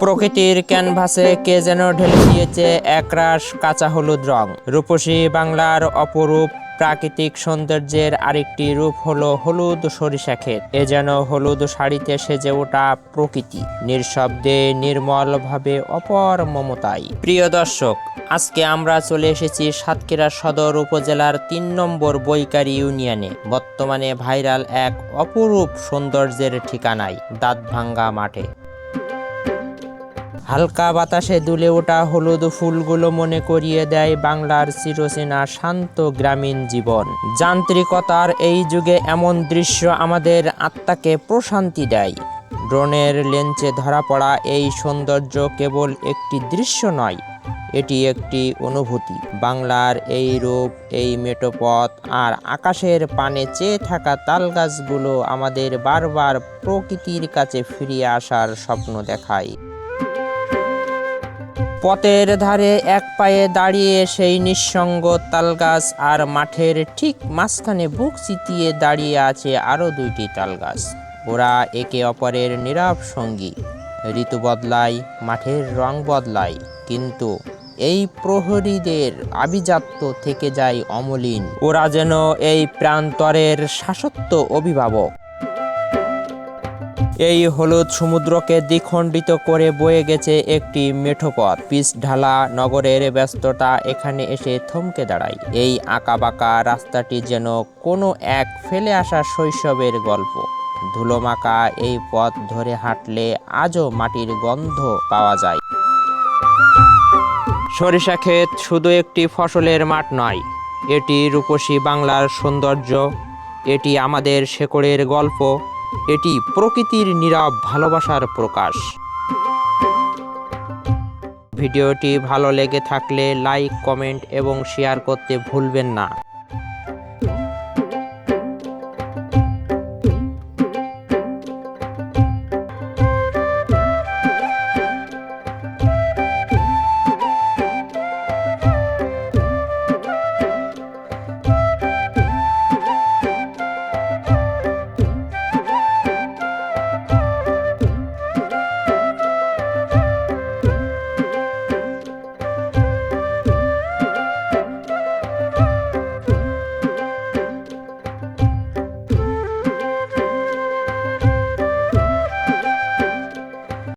প্রকৃতির ক্যানভাসে কে যেন ঢেলে দিয়েছে একরাশ কাঁচা হলুদ রং। রূপসী বাংলার অপরূপ প্রাকৃতিক সৌন্দর্যের আরেকটি রূপ হলো হলুদ সরিষা ক্ষেত। এ যেন হলুদ শাড়িতে সেজে ওঠা প্রকৃতি, নিঃশব্দে নির্মলভাবে অপর মমতায়। প্রিয় দর্শক, আজকে আমরা চলে এসেছি সাতক্ষীরা সদর উপজেলার ৩ নম্বর বৈকারি ইউনিয়নে বর্তমানে ভাইরাল এক অপরূপ সৌন্দর্যের ঠিকানায় দাঁতভাঙ্গা মাঠে। হালকা বাতাসে দুলে ওঠা হলুদ ফুলগুলো মনে করিয়ে দেয় বাংলার চিরচেনা শান্ত গ্রামীণ জীবন। যান্ত্রিকতার এই যুগে এমন দৃশ্য আমাদের আত্মাকে প্রশান্তি দেয়। ড্রোনের লেন্সে ধরা পড়া এই সৌন্দর্য কেবল একটি দৃশ্য নয়, এটি একটি অনুভূতি। বাংলার এই রূপ, এই মেঠোপথ আর আকাশের পানে চেয়ে থাকা তালগাছগুলো আমাদের বারবার প্রকৃতির কাছে ফিরিয়ে আসার স্বপ্ন দেখায়। পথের ধারে এক পায়ে দাঁড়িয়ে সেই নিঃসঙ্গ তালগাছ, আর মাঠের ঠিক মাঝখানে বুক চিতিয়ে দাঁড়িয়ে আছে আরও 2টি তালগাছ। ওরা একে অপরের নীরব সঙ্গী। ঋতু বদলায়, মাঠের রং বদলায়, কিন্তু এই প্রহরীদের আভিজাত্য থেকে যায় অমলিন। ওরা যেন এই প্রান্তরের শাশ্বত অভিভাবক। এই হলুদ সমুদ্রকে দ্বিখণ্ডিত করে বয়ে গেছে একটি মেঠোপথ। পিচ ঢালা নগরের ব্যস্ততা এখানে এসে থমকে দাঁড়ায়। এই আঁকাবাঁকা রাস্তাটি যেন কোনো এক ফেলে আসা শৈশবের গল্প। ধুলোমাখা এই পথ ধরে হাঁটলে আজও মাটির গন্ধ পাওয়া যায়। সরিষা ক্ষেত শুধু একটি ফসলের মাঠ নয়, এটি রূপসী বাংলার সৌন্দর্য, এটি আমাদের শেকড়ের গল্প, এটি প্রকৃতির নীরব ভালোবাসার প্রকাশ। ভিডিওটি ভালো লেগে থাকলে লাইক, কমেন্ট এবং শেয়ার করতে ভুলবেন না।